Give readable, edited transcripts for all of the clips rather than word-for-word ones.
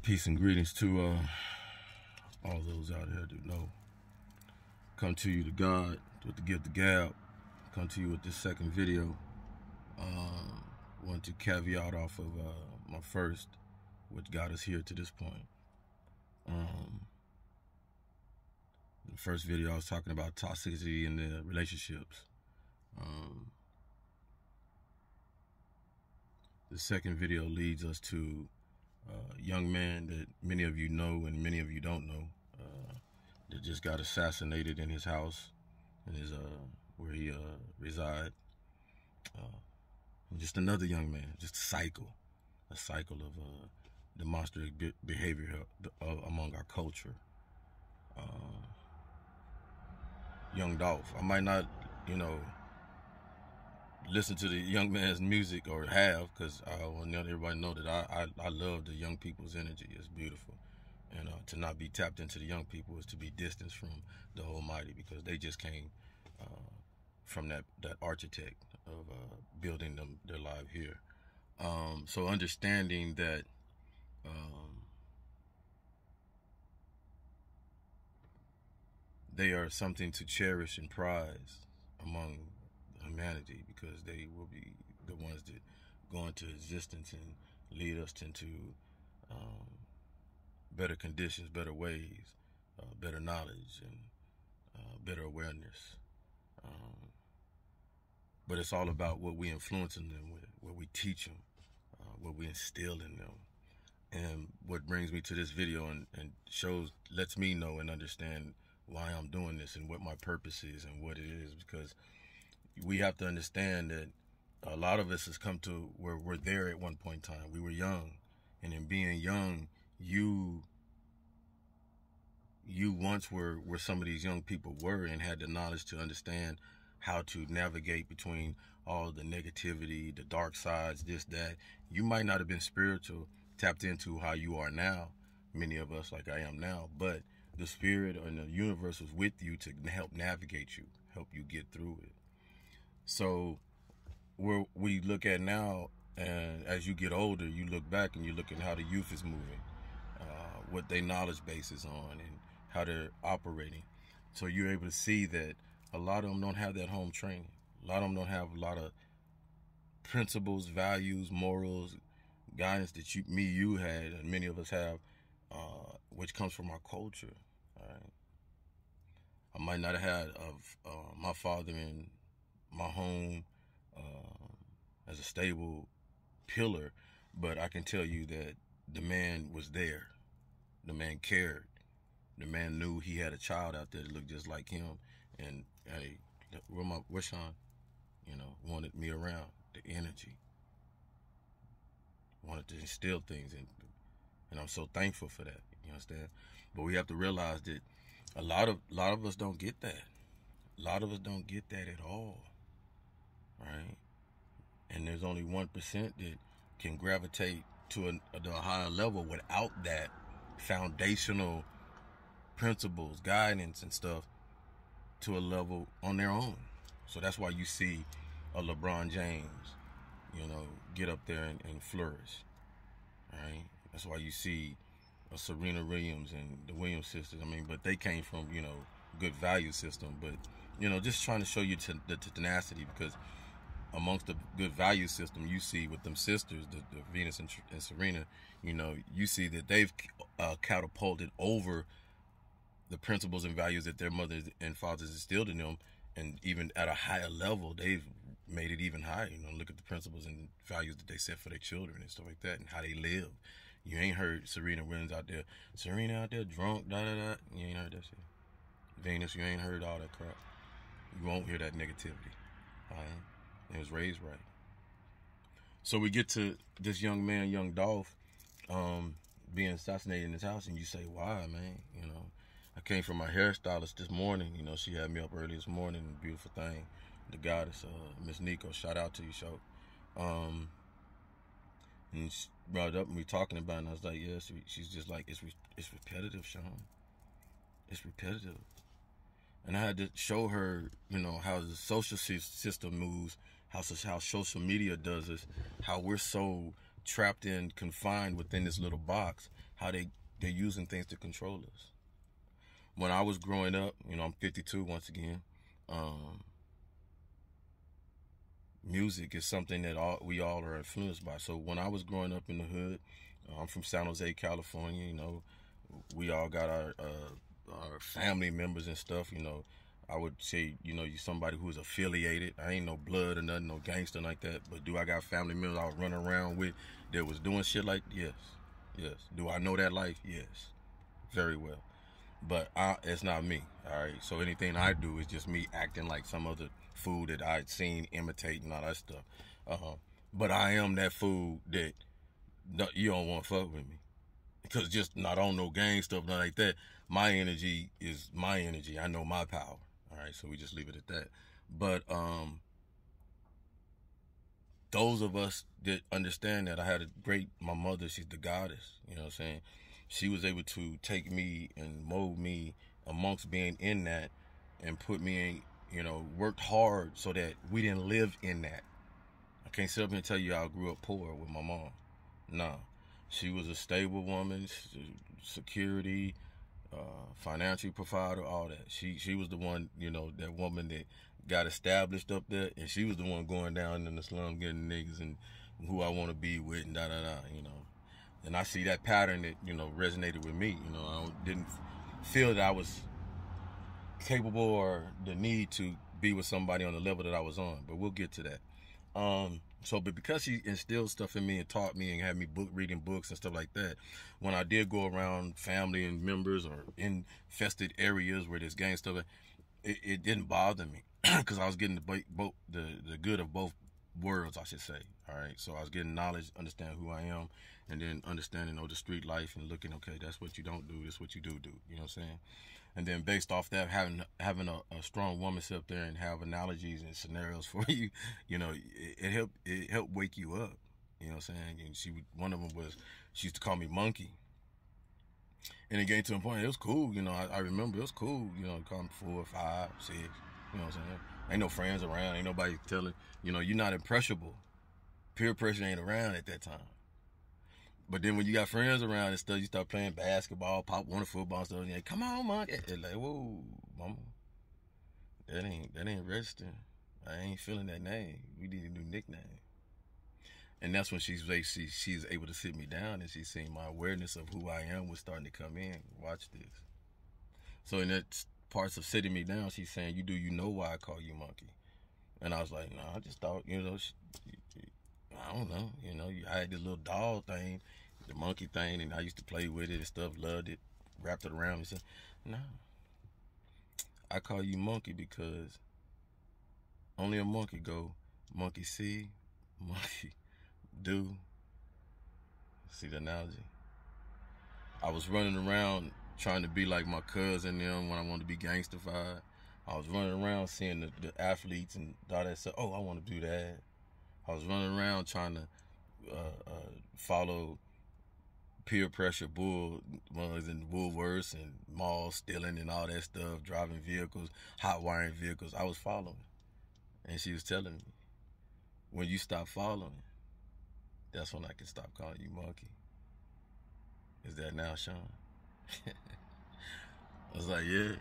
Peace and greetings to all those out there that know. Come to you to God with the gift of gab. Come to you with this second video. Want to caveat off of my first, which got us here to this point. The first video I was talking about toxicity in the relationships. The second video leads us to a young man that many of you know and many of you don't know, that just got assassinated in his house, in his where he resides. Just another young man, just a cycle of demonstrative behavior among our culture. Young Dolph. I might not, listen to the young man's music or have, because I want everybody to know that I love the young people's energy. It's beautiful. And to not be tapped into the young people is to be distanced from the Almighty, because they just came from that architect of building their life here. So understanding that they are something to cherish and prize among humanity, because they will be the ones that go into existence and lead us into better conditions, better ways, better knowledge, and better awareness. But it's all about what we influence them with, what we teach them, what we instill in them. And what brings me to this video and lets me know and understand why I'm doing this and what my purpose is and what it is, because we have to understand that a lot of us has come to where we're there at one point in time. We were young, and in being young, you once were where some of these young people were, and had the knowledge to understand how to navigate between all the negativity, the dark sides, this, that. You might not have been spiritual, tapped into how you are now, many of us like I am now, but the spirit and the universe was with you to help navigate you, help you get through it. So where we look at now, and as you get older, you look back and you look at how the youth is moving, what their knowledge base is on, and how they're operating. So you're able to see that a lot of them don't have that home training. A lot of them don't have a lot of principles, values, morals, guidance that you had, and many of us have, which comes from our culture. All right? I might not have had my father in my home as a stable pillar, but I can tell you that the man was there. The man cared. The man knew he had a child out there that looked just like him, and hey, where's Sean? Wanted me around, the energy. Wanted to instill things in, and I'm so thankful for that. You understand? But we have to realize that a lot of us don't get that. A lot of us don't get that at all. Right? And there's only 1% that can gravitate to a higher level without that foundational principles, guidance, and stuff to a level on their own. So that's why you see a LeBron James, get up there and flourish. Right? That's why you see a Serena Williams and the Williams sisters. But they came from, good value system. But, just trying to show you the tenacity, because amongst the good value system, you see with them sisters, the Venus and Serena, you see that they've catapulted over the principles and values that their mothers and fathers instilled in them, and even at a higher level, they've made it even higher. Look at the principles and values that they set for their children and stuff like that, and how they live. You ain't heard Serena Williams out there drunk, da-da-da. You ain't heard that shit. Venus, you ain't heard all that crap. You won't hear that negativity. All right? It was raised right. So we get to this young man, young Dolph, being assassinated in his house, and you say, why, man? I came from my hairstylist this morning. She had me up early this morning. Beautiful thing. The goddess, Miss Nico. Shout out to you, Show. And she brought it up, and we talking about it, and I was like, yeah, she's just like, it's repetitive, Sean. It's repetitive. And I had to show her, how the social system moves, how social media does this, how we're so trapped in, confined within this little box, how they're using things to control us. When I was growing up, I'm 52 once again. Music is something that we all are influenced by. So when I was growing up in the hood, I'm from San Jose, California. We all got our family members and stuff. I would say, you somebody who's affiliated. I ain't no blood or nothing, no gangster like that. But do I got family members I was running around with that was doing shit like yes. Do I know that life? Yes, very well. But it's not me. All right. So anything I do is just me acting like some other fool that I'd seen imitating all that stuff. But I am that fool that you don't want to fuck with me. Because just not on no gang stuff, nothing like that. My energy is my energy. I know my power. All right, so we just leave it at that. But those of us that understand that, I had my mother, she's the goddess. You know what I'm saying? She was able to take me and mold me amongst being in that and put me in, worked hard so that we didn't live in that. I can't sit up here and tell you I grew up poor with my mom. No. She was a stable woman, security, financial provider, all that. She was the one, that woman that got established up there, and she was the one going down in the slum getting niggas and who I want to be with and da-da-da, And I see that pattern that, resonated with me. I didn't feel that I was capable or the need to be with somebody on the level that I was on, but we'll get to that. But because she instilled stuff in me and taught me and had me reading books and stuff like that, when I did go around family and members or infested areas where there's gang stuff, it didn't bother me because I was getting the good of both worlds, I should say. All right, so I was getting knowledge, understand who I am, and then understanding the street life and looking, okay, that's what you don't do, that's what you do. You know what I'm saying? And then based off that, having a strong woman sit up there and have analogies and scenarios for you, it helped wake you up. You know what I'm saying? And one of them was, she used to call me Monkey. And it came to a point, it was cool. I remember it was cool. Call me 4, 5, 6. You know what I'm saying? Ain't no friends around. Ain't nobody telling. You're not impressionable. Peer pressure ain't around at that time. But then when you got friends around and stuff, you start playing basketball, pop one football and stuff, and you're like, come on, Monkey. It's like, whoa, mama. That ain't registering. I ain't feeling that name. We need a new nickname. And that's when she's able to sit me down, and she's seen my awareness of who I am was starting to come in. Watch this. So in that parts of sitting me down, she's saying, you know why I call you Monkey? And I was like, no, I just thought, I don't know, I had this little doll thing, the monkey thing, and I used to play with it and stuff, loved it, wrapped it around me. Said, no, I call you Monkey because only a monkey go, monkey see, monkey do. See the analogy? I was running around trying to be like my cousin them when I wanted to be gangstified. I was running around seeing the athletes and all that stuff. Oh, I want to do that. I was running around trying to follow peer pressure bull ones and Woolworths and malls stealing and all that stuff, driving vehicles, hot wiring vehicles. I was following. And she was telling me, when you stop following, that's when I can stop calling you Monkey. Is that now, Sean? I was like, yeah.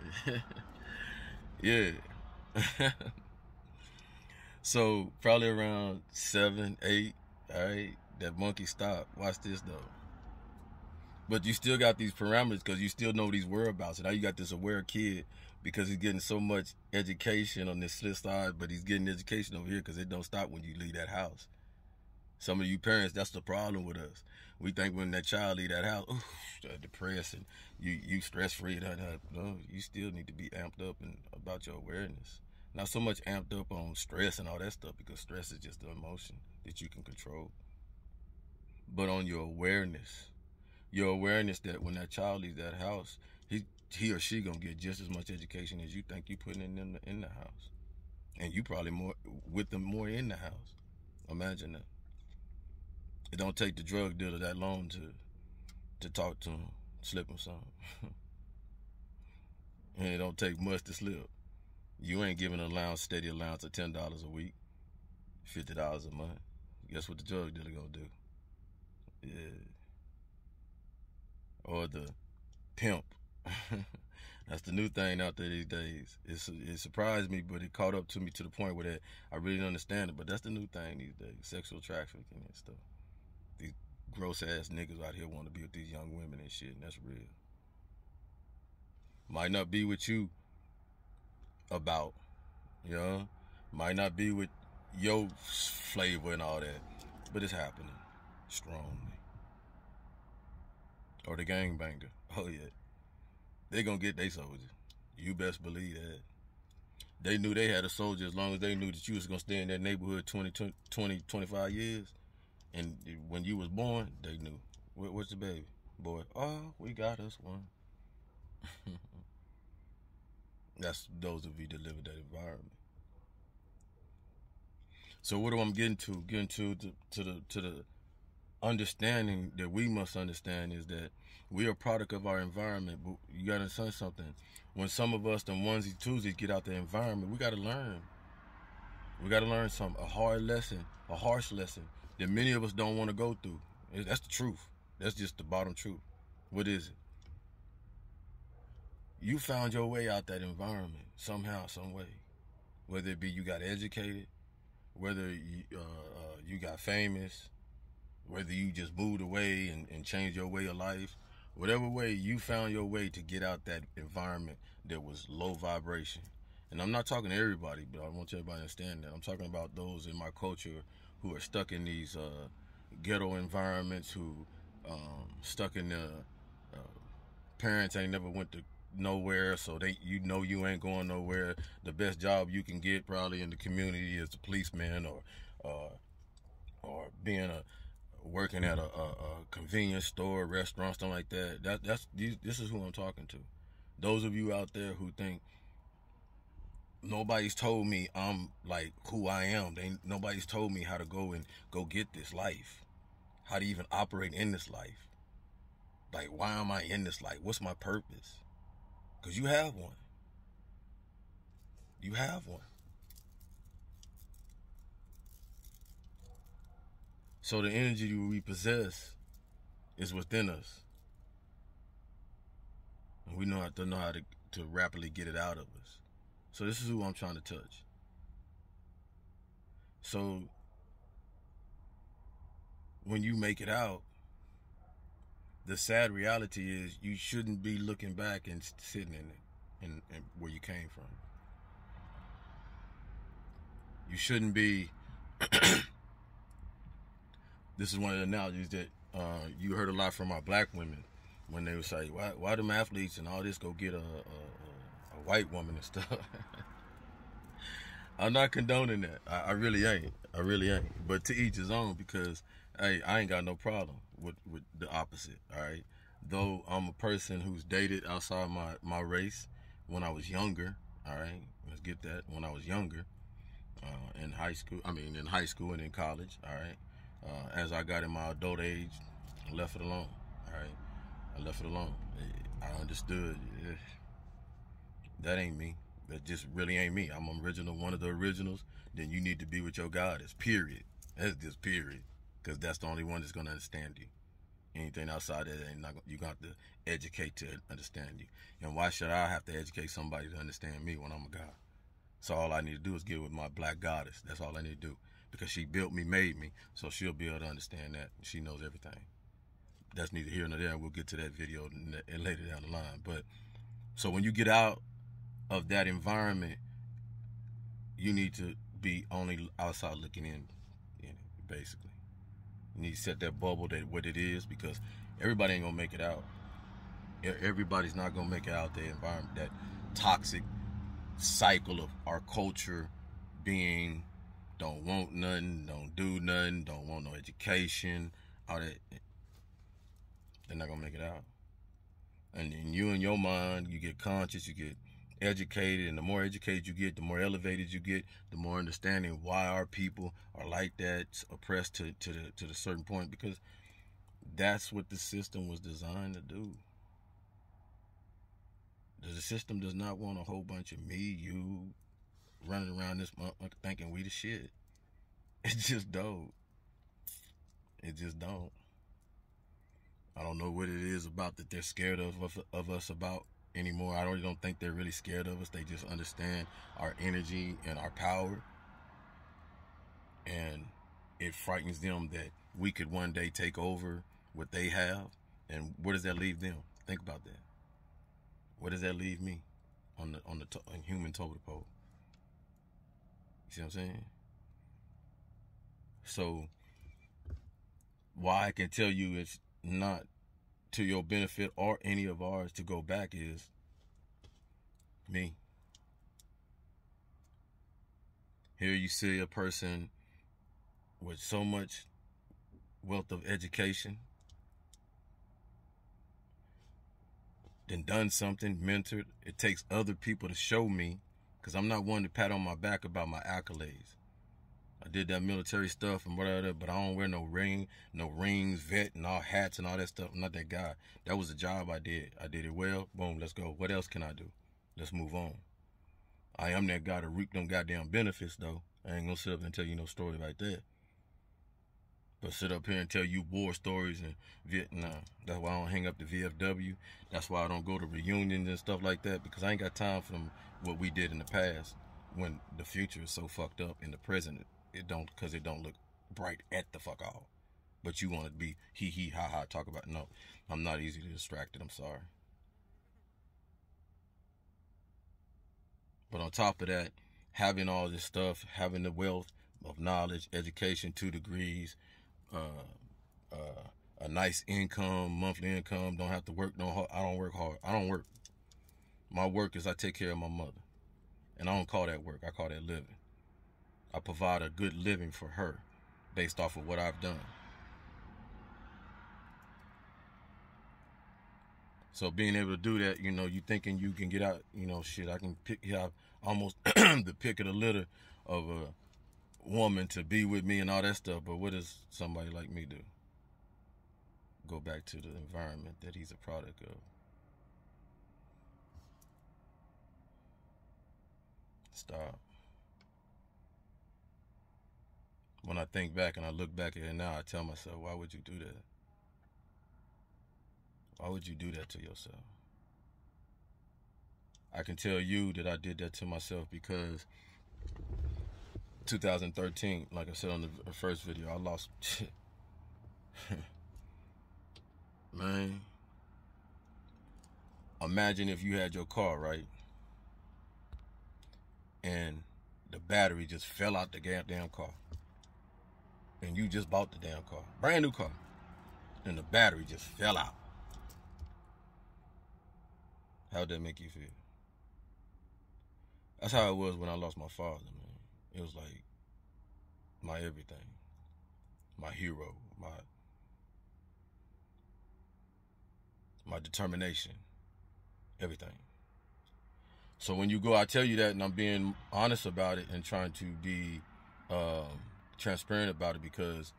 Yeah. So probably around 7, 8, all right, that monkey stopped. Watch this though. But you still got these parameters because you still know these whereabouts. And now you got this aware kid because he's getting so much education on this slip side, but he's getting education over here because it don't stop when you leave that house. Some of you parents, that's the problem with us. We think when that child leave that house, depressed and you stress free. No, you still need to be amped up and about your awareness. Not so much amped up on stress and all that stuff because stress is just the emotion that you can control. But on your awareness that when that child leaves that house, he or she gonna get just as much education as you think you putting in the house, and you probably more with them more in the house. Imagine that. It don't take the drug dealer that long to talk to him, slip him something, and it don't take much to slip. You ain't giving an steady allowance of $10 a week, $50 a month. Guess what the drug dealer gonna do? Yeah. or the pimp. That's the new thing out there these days. It surprised me, but it caught up to me to the point where that I really didn't understand it. But that's the new thing these days: sexual trafficking and stuff. These gross ass niggas out here want to be with these young women and shit, and that's real. Might not be what you about, you know. Might not be with your flavor and all that, but it's happening strongly. Or the gangbanger. Oh yeah, they gonna get their soldier. You best believe that. They knew they had a soldier as long as they knew that you was gonna stay in that neighborhood 25 years. And when you was born, they knew. What's the baby? Boy, oh, we got us one. That's those of you that live in that environment. So what am I getting to? Getting to the understanding that we must understand is that we are a product of our environment. But you gotta understand something. When some of us, the onesies, twosies, get out the environment, we gotta learn. We gotta learn a hard lesson, a harsh lesson that many of us don't want to go through. That's the truth. That's just the bottom truth. What is it? You found your way out that environment somehow, some way. Whether it be you got educated, whether you got famous, whether you just moved away and changed your way of life, whatever way you found your way to get out that environment that was low vibration. And I'm not talking to everybody, but I want everybody to understand that. I'm talking about those in my culture who are stuck in these ghetto environments, who stuck in the parents ain't never went to nowhere, so you ain't going nowhere. The best job you can get probably in the community is a policeman or being working at a convenience store, restaurant, something like that. This is who I'm talking to. Those of you out there who think nobody's told me I'm like who I am. Nobody's told me how to go get this life, how to even operate in this life. Like, why am I in this life? What's my purpose? Because you have one. You have one. So the energy we possess is within us. And we have to know how to rapidly get it out of us. So this is who I'm trying to touch. So when you make it out, the sad reality is you shouldn't be looking back and sitting in it and where you came from. You shouldn't be this is one of the analogies that you heard a lot from our black women when they would say, why them athletes and all this go get a white woman and stuff. I'm not condoning that. I really ain't. I really ain't. But to each his own, because hey, I ain't got no problem with the opposite, all right? Though I'm a person who's dated outside my race when I was younger, all right? Let's get that. When I was younger, in high school and in college, all right? As I got in my adult age, I left it alone, all right? I left it alone. I understood that ain't me. That just really ain't me. I'm original, one of the originals. Then you need to be with your goddess, period. That's just period. Because that's the only one that's going to understand you. Anything outside that, you're going to have to educate to understand you. And why should I have to educate somebody to understand me when I'm a god? So all I need to do is get with my black goddess. That's all I need to do. Because she built me, made me, so she'll be able to understand that. She knows everything. That's neither here nor there. We'll get to that video later down the line. But so when you get out of that environment, you need to be only outside looking in basically. You need to set that bubble that what it is, because everybody ain't gonna make it out. Everybody's not gonna make it out the environment, that toxic cycle of our culture being don't want nothing, don't do nothing, don't want no education, all that. They're not gonna make it out. And then you in your mind, you get conscious, you get educated, and the more educated you get, the more elevated you get, the more understanding why our people are like that, oppressed to the certain point, because that's what the system was designed to do. The system does not want a whole bunch of me, you, running around this motherfucker thinking we the shit. It just don't. It just don't. I don't know what it is about that they're scared of us about anymore. I don't think they're really scared of us. They just understand our energy and our power. And it frightens them that we could one day take over what they have. And where does that leave them? Think about that. Where does that leave me on the human totem pole? You see what I'm saying? So why I can tell you it's not to your benefit or any of ours to go back is me. Here you see a person with so much wealth of education, then done something, mentored. It takes other people to show me, because I'm not one to pat on my back about my accolades. I did that military stuff and whatever, but I don't wear no rings, vet, and all hats and all that stuff. I'm not that guy. That was a job I did. I did it well. Boom, let's go. What else can I do? Let's move on. I am that guy to reap them goddamn benefits, though. I ain't gonna sit up and tell you no story like that. But sit up here and tell you war stories in Vietnam. That's why I don't hang up the VFW. That's why I don't go to reunions and stuff like that, because I ain't got time for them, what we did in the past, when the future is so fucked up in the present. Because it don't look bright at the fuck all. But you want to be hee ha ha talk about. No, I'm not easily distracted. I'm sorry. But on top of that, having all this stuff, having the wealth of knowledge, education, 2 degrees, a nice income, monthly income, don't have to work no hard. I don't work hard. I don't work. My work is I take care of my mother. And I don't call that work. I call that living. I provide a good living for her based off of what I've done. So being able to do that, you thinking you can get out, shit, I can have almost the pick of the litter of a woman to be with me and all that stuff. But what does somebody like me do? Go back to the environment that he's a product of. Stop. When I think back and I look back at it now, I tell myself, why would you do that? Why would you do that to yourself? I can tell you that I did that to myself because 2013, like I said on the first video, I lost shit. Man, imagine if you had your car, right? And the battery just fell out the goddamn car. And you just bought the damn car. Brand new car. And the battery just fell out. How'd that make you feel? That's how it was when I lost my father, man. It was like my everything. My hero. My determination. Everything. So when you go, I tell you that, and I'm being honest about it and trying to be transparent about it, because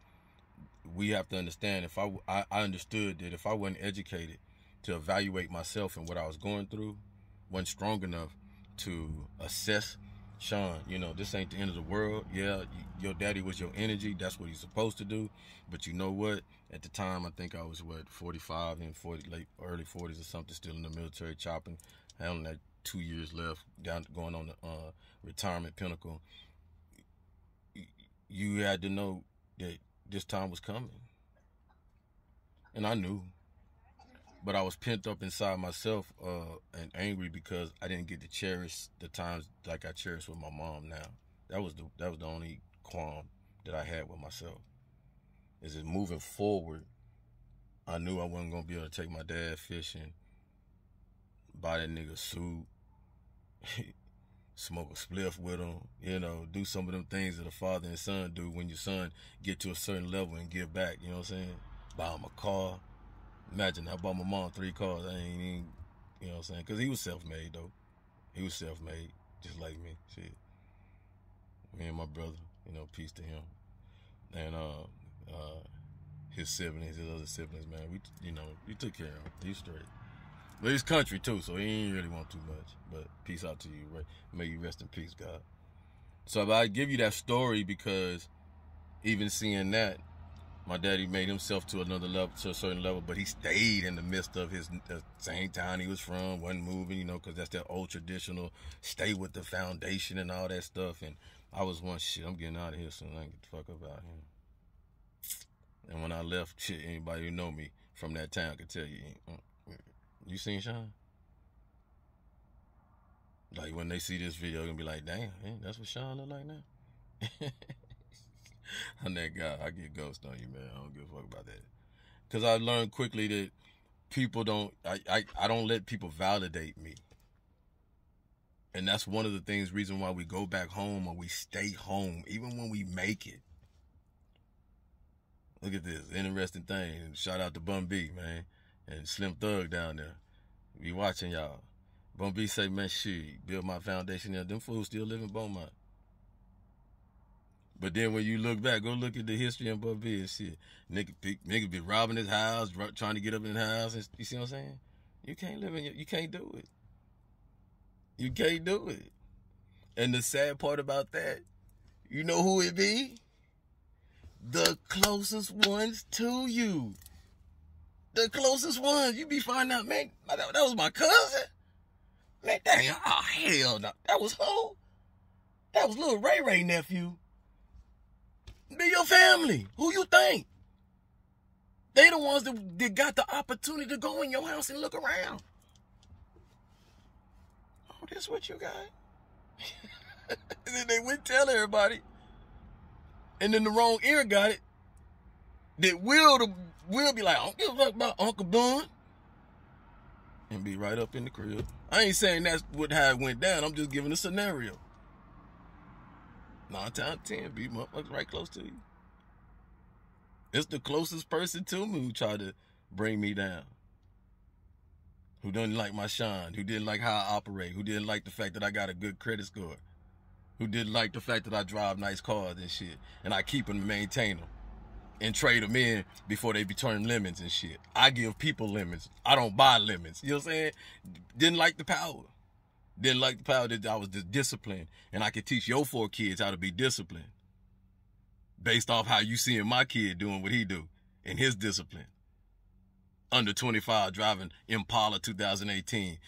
we have to understand, if I understood that if I wasn't educated to evaluate myself and what I was going through, wasn't strong enough to assess, Sean, this ain't the end of the world. Yeah, your daddy was your energy. That's what he's supposed to do. But you know what? At the time, I think I was, 45 and 40, late, early 40s or something, still in the military chopping. I only had 2 years left, going on the retirement pinnacle. You had to know that this time was coming. And I knew. But I was pent up inside myself and angry because I didn't get to cherish the times like I cherish with my mom now. That was the only qualm that I had with myself. Is it moving forward, I knew I wasn't going to be able to take my dad fishing, buy that nigga a suit, smoke a spliff with him, do some of them things that a father and son do when your son get to a certain level and give back, you know what I'm saying? Buy him a car. Imagine, I bought my mom 3 cars. I ain't even, you know what I'm saying? Because he was self-made, though. He was self-made, just like me. Shit. Me and my brother, peace to him. And his siblings, his other siblings, man, we took care of him. He's straight. But he's country, too, so he ain't really want too much. But peace out to you, right? May you rest in peace, God. So I give you that story because even seeing that, My daddy made himself to another level, to a certain level, but he stayed in the midst of his same town he was from, wasn't moving, you know, because that's that old traditional, stay with the foundation and all that stuff. And I was one, shit, I'm getting out of here soon. I can get the fuck up out here. And when I left, shit, anybody who know me from that town could tell you, you seen Sean? Like, when they see this video, they're gonna be like, damn, man, that's what Sean look like now? I'm that guy. I get ghost on you, man. I don't give a fuck about that. Because I learned quickly that people don't, I don't let people validate me. And that's one of the things, reason why we go back home or we stay home, even when we make it. Look at this, interesting thing. Shout out to Bun B, man. And Slim Thug down there. Be watching y'all. Bun B say, man, shit, build my foundation there. Them fools still live in Beaumont. But then when you look back, go look at the history of Bun B and shit. Nigga be robbing his house, trying to get up in the house. And, you see what I'm saying? You can't live in you can't do it. You can't do it. And the sad part about that, you know who it be? The closest ones to you. The closest ones. You be finding out, man, that was my cousin. Man, dang, oh, hell no. That was who? That was little Ray Ray nephew. Be your family. Who you think? They the ones that got the opportunity to go in your house and look around. Oh, this what you got? And then they went tell everybody. And then the wrong ear got it. That will be like, I don't give a fuck about Uncle Bun. And be right up in the crib. I ain't saying that's how it went down. I'm just giving a scenario. 9 times 10, be motherfuckers right close to you. It's the closest person to me who tried to bring me down. Who didn't like my shine. Who didn't like how I operate. Who didn't like the fact that I got a good credit score. Who didn't like the fact that I drive nice cars and shit. And I keep them and maintain them. And trade them in before they be turning lemons and shit. I give people lemons. I don't buy lemons. You know what I'm saying? Didn't like the power. Didn't like the power that I was disciplined. And I could teach your 4 kids how to be disciplined. Based off how you seeing my kid doing what he do. And his discipline. Under 25 driving Impala 2018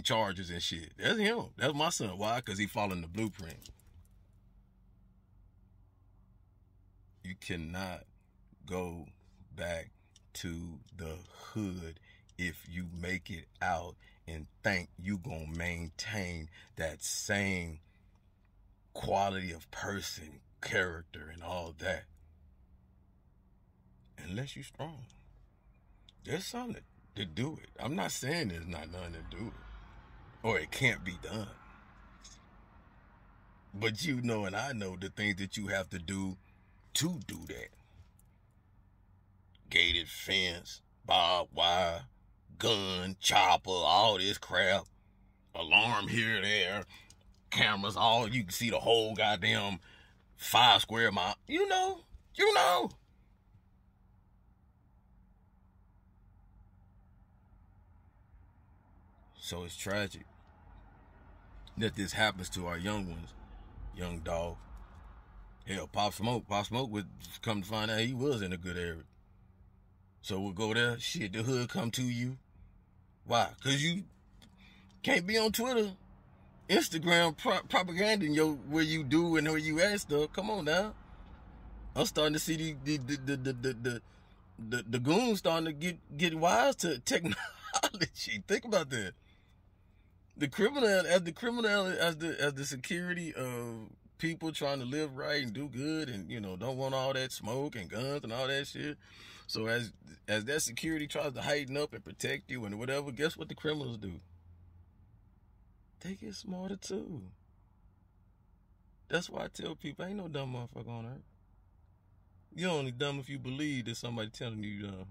Chargers and shit. That's him. That's my son. Why? Because he following the blueprint. You cannot go back to the hood if you make it out and think you gonna maintain that same quality of person, character, and all that. Unless you're strong. There's something to do it. I'm not saying there's not nothing to do it. Or it can't be done. But you know and I know the things that you have to do that. Gated fence, barbed wire, gun, chopper, all this crap. Alarm here and there. Cameras, all you can see the whole goddamn 5 square mile. You know. So it's tragic that this happens to our young ones. Young dog. Hell, Pop Smoke would come to find out he was in a good area. So we'll go there. Shit, the hood come to you. Why? Because you can't be on Twitter, Instagram propaganding where you do and where you at stuff. Come on now. I'm starting to see the goons starting to get wise to technology. Think about that. The security of people trying to live right and do good and, you know, don't want all that smoke and guns and all that shit. So as that security tries to heighten up and protect you and whatever, guess what the criminals do? They get smarter too. That's why I tell people, ain't no dumb motherfucker on earth. You're only dumb if you believe that somebody telling you dumb.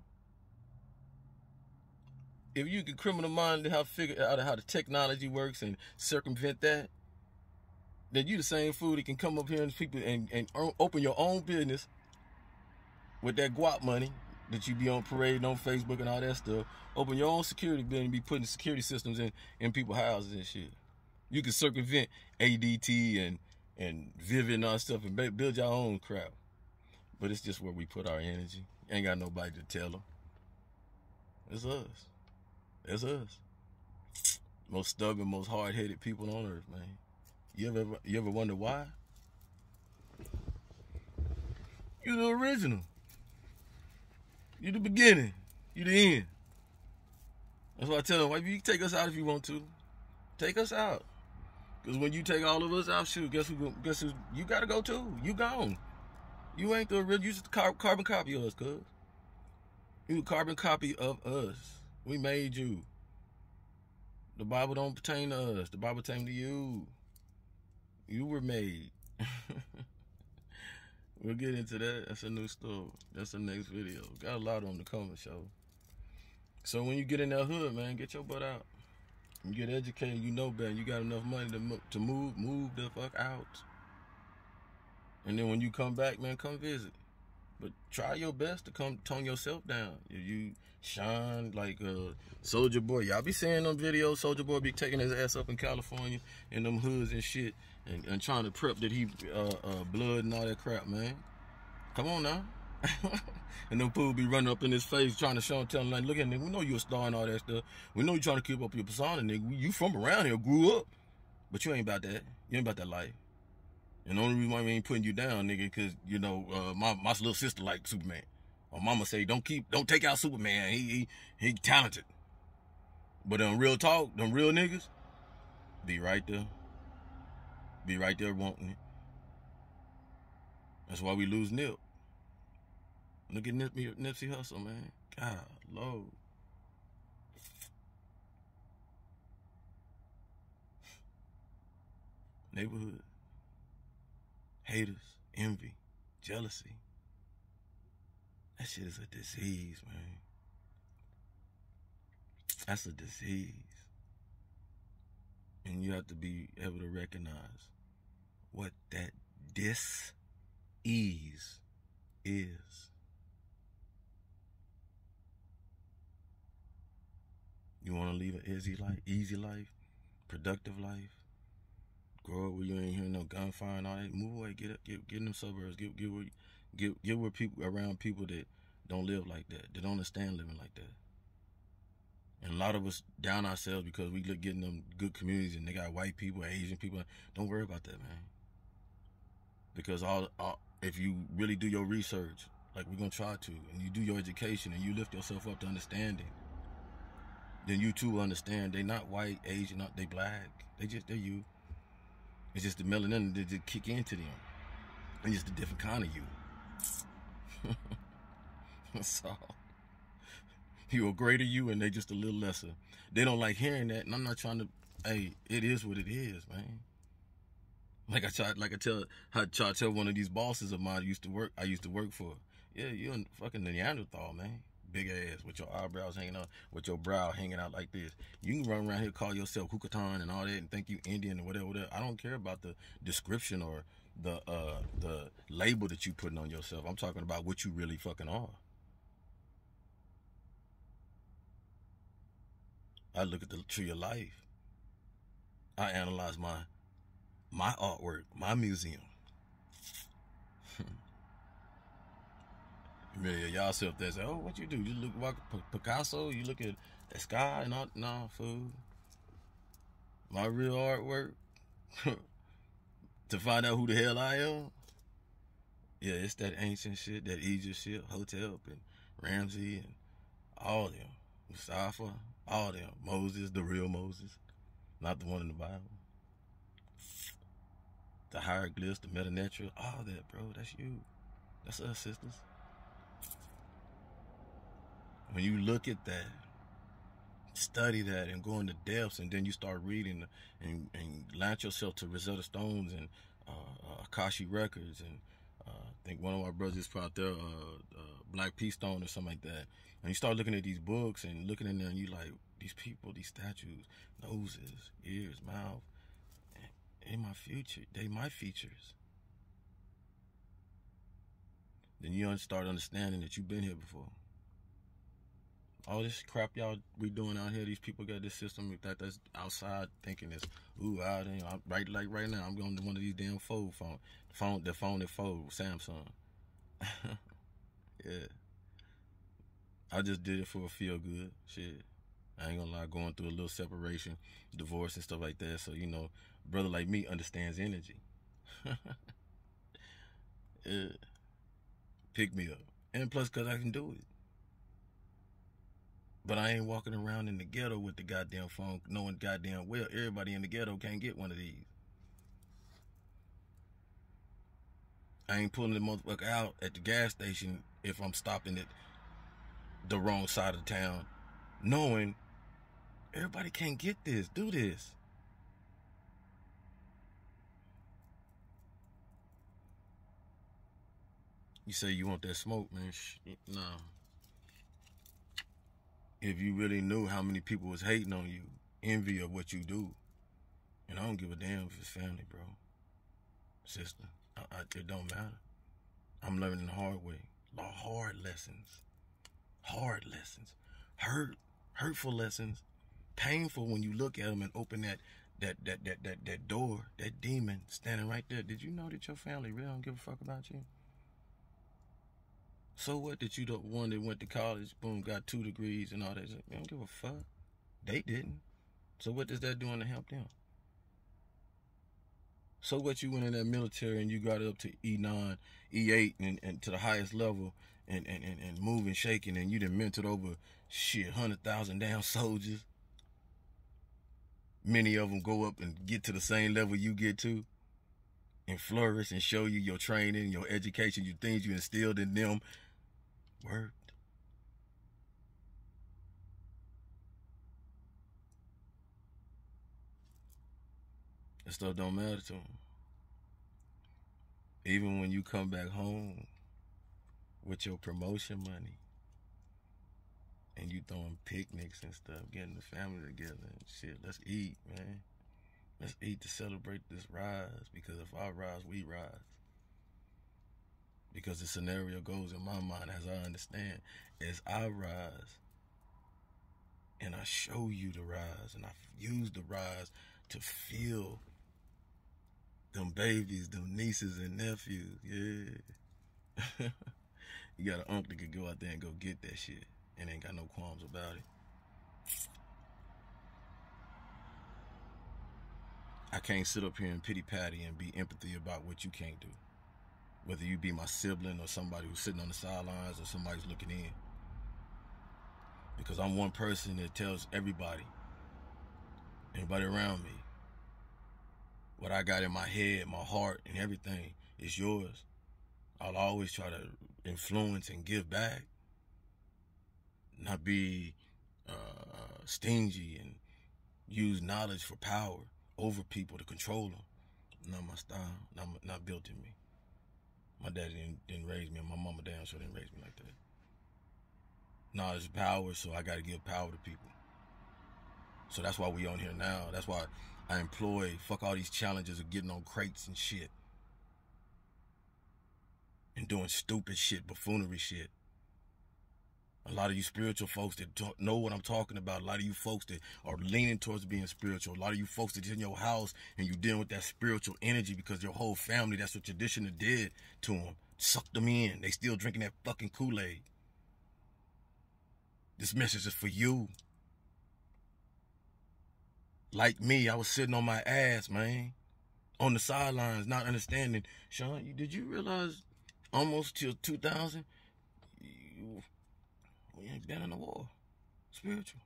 If you can criminal mind figure out how the technology works and circumvent that, then you the same fool that can come up here and people and open your own business with that guap money that you be on parade on Facebook and all that stuff. Open your own security building and be putting security systems in people's houses and shit. You can circumvent ADT and Vivid and all that stuff and build your own crap. But it's just where we put our energy. Ain't got nobody to tell them. It's us. It's us. Most stubborn, most hard-headed people on earth, man. You ever wonder why? You the original. You the beginning. You the end. That's why I tell them, wife, you can take us out if you want to. Take us out. Because when you take all of us out, shoot, guess who you gotta go too. You gone. You ain't the original. You just a carbon copy of us, cuz. You a carbon copy of us. We made you. The Bible don't pertain to us. The Bible pertain to you. You were made. We'll get into that. That's a new story. That's the next video. Got a lot on the comment show. So when you get in that hood, man, get your butt out. You get educated, you know better. You got enough money to move the fuck out. And then when you come back, man, come visit. But try your best to tone yourself down. If you shine like Soulja Boy. Y'all be seeing them videos. Soulja Boy be taking his ass up in California in them hoods and shit. And trying to prep that he blood and all that crap, man. Come on now. And them fools be running up in his face trying to show him, telling him, like, look at nigga, we know you a star and all that stuff. We know you trying to keep up your persona, nigga. You from around here, grew up. But you ain't about that. You ain't about that life. And the only reason why we ain't putting you down, nigga, because, you know, my little sister like Superman. My mama say, don't take out Superman. He talented. But real talk, them real niggas, be right there. Be right there wanting it. That's why we lose Nip. Look at Nipsey Hussle, man. God, Lord. Neighborhood. Haters, envy, jealousy. That shit is a disease, man. That's a disease. And you have to be able to recognize what that dis-ease is. You want to live an easy life, productive life, grow up where you ain't hearing no gunfire and all that. Move away, get in them suburbs, get where people around people that don't live like that, that don't understand living like that. And a lot of us down ourselves because we look getting them good communities and they got white people, Asian people. Don't worry about that, man. Because if you really do your research, like we're gonna try to, and you do your education and you lift yourself up to understanding, then you too understand they not white, Asian, they black. They're you. It's just the melanin that just kick into them. And just a different kind of you. That's all. You a greater you and they just a little lesser. They don't like hearing that, and I'm not trying to, hey, it is what it is, man. I try to tell one of these bosses of mine I used to work for. Yeah, you're a fucking Neanderthal, man. Big ass with your eyebrows hanging out, with your brow hanging out like this. You can run around here, call yourself Hookatan and all that, and think you Indian or whatever. I don't care about the description or the label that you putting on yourself. I'm talking about what you really fucking are. I look at the tree of life. I analyze my artwork, my museum. Yeah, y'all sit up there and say, oh, what you do? You look like Picasso? You look at the sky and all? Nah, fool. My real artwork, to find out who the hell I am, yeah, it's that ancient shit, that Egypt shit, Hotep and Ramsey and all them. Mustafa, all them. Moses, the real Moses, not the one in the Bible. The hieroglyphs, the Metanetra, all that, bro. That's you. That's us, sisters. When you look at that, study that and go into depths, and then you start reading and launch yourself to Rosetta Stones and Akashi Records, and I think one of our brothers put out there, Black Peace Stone or something like that. And you start looking at these books and looking in there, and you like, these people, these statues, noses, ears, mouth, in my future, they my features. Then you start understanding that you've been here before. All this crap y'all we doing out here, these people got this system that's outside thinking it's out there. Right now, I'm going to one of these damn the phone that fold, Samsung. Yeah. I just did it for a feel good. Shit. I ain't gonna lie, going through a little separation, divorce and stuff like that. So, brother like me understands energy. Yeah. Pick me up. And plus, because I can do it. But I ain't walking around in the ghetto with the goddamn phone knowing goddamn well everybody in the ghetto can't get one of these. I ain't pulling the motherfucker out at the gas station if I'm stopping at the wrong side of town, knowing everybody can't get this, do this. You say you want that smoke, man. No. If you really knew how many people was hating on you, envy of what you do, and I don't give a damn if it's family, bro, sister, it don't matter. I'm learning the hard way. Hard lessons. Hurtful lessons, painful when you look at them and open that door, that demon standing right there. Did you know that your family really don't give a fuck about you? So what that you the one that went to college, boom, got 2 degrees and all that? They don't give a fuck. They didn't. So what is that doing to help them? So what, you went in that military and you got up to E9, E8 and to the highest level and moving, shaking, and you done mentored over 100,000 damn soldiers. Many of them go up and get to the same level you get to and flourish and show you your training, your education, your things you instilled in them worked. That stuff don't matter to them. Even when you come back home with your promotion money and you throwing picnics and stuff, getting the family together and shit, let's eat, man. Let's eat to celebrate this rise, because if I rise, we rise. Because the scenario goes in my mind, as I understand, as I rise and I show you the rise and I use the rise to feel them babies, them nieces and nephews, yeah. You got an uncle that could go out there and go get that shit and ain't got no qualms about it. I can't sit up here and pity-patty and be empathy about what you can't do. Whether you be my sibling or somebody who's sitting on the sidelines or somebody's looking in. Because I'm one person that tells everybody around me, what I got in my head, my heart, and everything is yours. I'll always try to influence and give back. Not be stingy and use knowledge for power over people to control them. Not my style. Not built in me. My daddy didn't raise me, and my mama damn sure didn't raise me like that. Knowledge is power, so I got to give power to people. So that's why we on here now. That's why I employ, fuck all these challenges of getting on crates and shit. And doing stupid shit, buffoonery shit. A lot of you spiritual folks that know what I'm talking about. A lot of you folks that are leaning towards being spiritual. A lot of you folks that's in your house and you dealing with that spiritual energy because your whole family, that's what tradition did to them. Sucked them in. They still drinking that fucking Kool-Aid. This message is for you. Like me, I was sitting on my ass, man. On the sidelines, not understanding. Sean, did you realize almost till 2000, we ain't been in the war. Spiritual.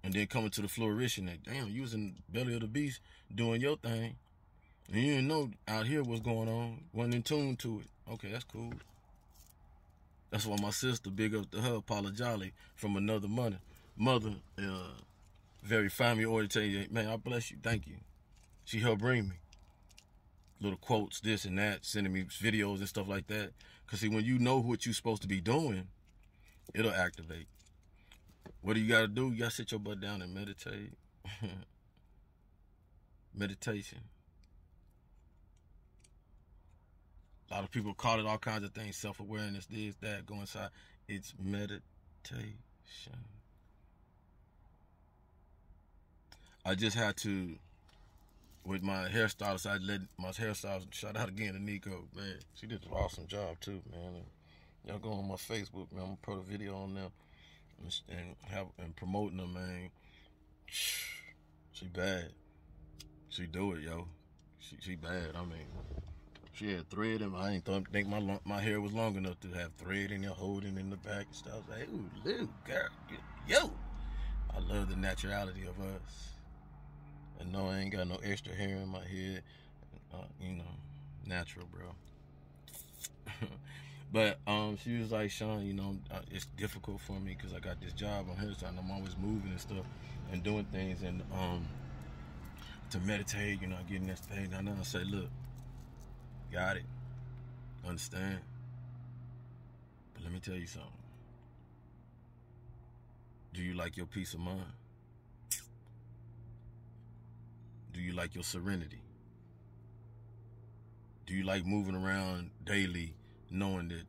And then coming to the flourishing, that damn, you was in the belly of the beast doing your thing. And you didn't know out here what's going on. Wasn't in tune to it. Okay, that's cool. That's why my sister, big up to her, Paula Jolly, from another mother, very family oriented. Man, I bless you. Thank you. She helped bring me little quotes, this and that, sending me videos and stuff like that. Because, see, when you know what you're supposed to be doing, it'll activate. What do you got to do? You got to sit your butt down and meditate. Meditation. A lot of people call it all kinds of things. Self-awareness, this, that, go inside. It's meditation. I just had to with my hairstylist. I let my hairstylist, shout out again to Nico, man. She did an awesome job too, man. And y'all go on my Facebook, man. I'm gonna put a video on them and promoting them, man. She bad. She do it, yo. She bad. I mean, she had thread in. I ain't think my hair was long enough to have thread in there holding in the back and stuff. I was like, ooh, little girl, yo. I love the naturality of us. And no, I ain't got no extra hair in my head. You know, natural, bro. But she was like, Sean, you know, it's difficult for me because I got this job on her side. I'm always moving and stuff and doing things, and to meditate, you know, getting this thing. I know. I say, look, got it, understand. But let me tell you something. Do you like your peace of mind? Do you like your serenity? Do you like moving around daily knowing that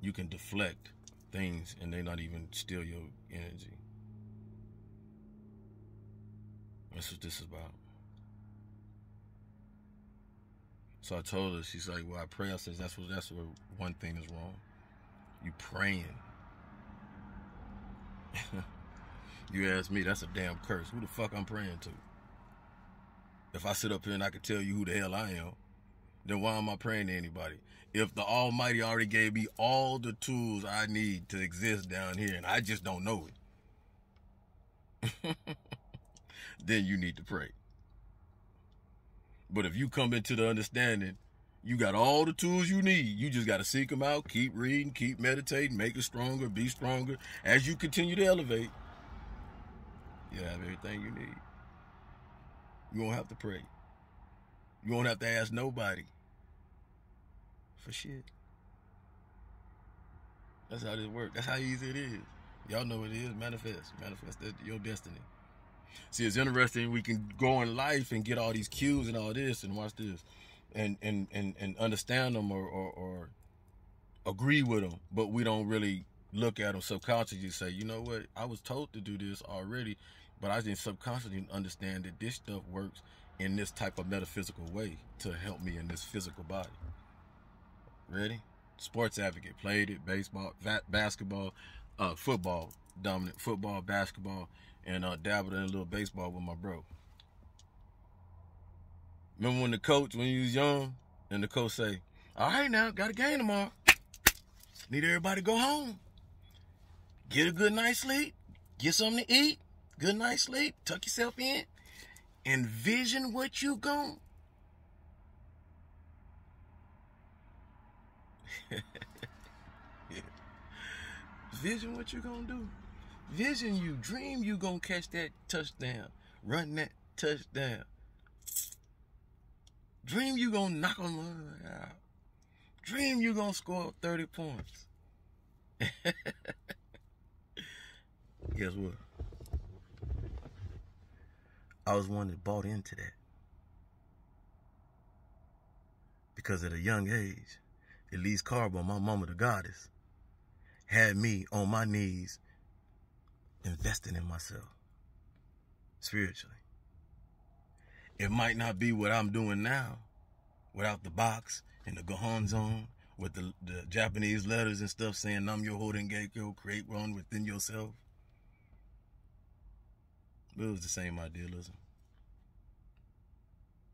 you can deflect things and they not even steal your energy? That's what this is about. So I told her, she's like, well, I pray. I said, that's what one thing is wrong. You praying. You ask me, that's a damn curse. Who the fuck I'm praying to? If I sit up here and I can tell you who the hell I am, then why am I praying to anybody? If the Almighty already gave me all the tools I need to exist down here and I just don't know it, then you need to pray. But if you come into the understanding, you got all the tools you need. You just got to seek them out, keep reading, keep meditating, make it stronger, be stronger. As you continue to elevate, you have everything you need. You won't have to pray. You won't have to ask nobody for shit. That's how this works. That's how easy it is. Y'all know what it is. Manifest. Manifest your destiny. See, it's interesting. We can go in life and get all these cues and all this, and watch this, and understand them or agree with them, but we don't really look at them subconsciously. Say, you know what? I was told to do this already, but I didn't subconsciously understand that this stuff works in this type of metaphysical way to help me in this physical body. Ready? Sports advocate, played it, baseball, basketball, football, dominant football, basketball, and dabbled in a little baseball with my bro. Remember when you was young, and the coach say, all right now, got a game tomorrow. Need everybody to go home. Get a good night's sleep. Get something to eat. Good night's sleep. Tuck yourself in. Envision what you gon' yeah. Vision what you gonna do. Vision you. Dream you gonna catch that touchdown. Run that touchdown. Dream you gonna knock them out. Dream you gonna score 30 points. Guess what? I was one that bought into that. Because at a young age, Elise Carbo, my mama the goddess, had me on my knees investing in myself spiritually. It might not be what I'm doing now without the box and the Gohan zone with the Japanese letters and stuff saying Nam Myoho Renge Kyo, create one within yourself. But it was the same idealism.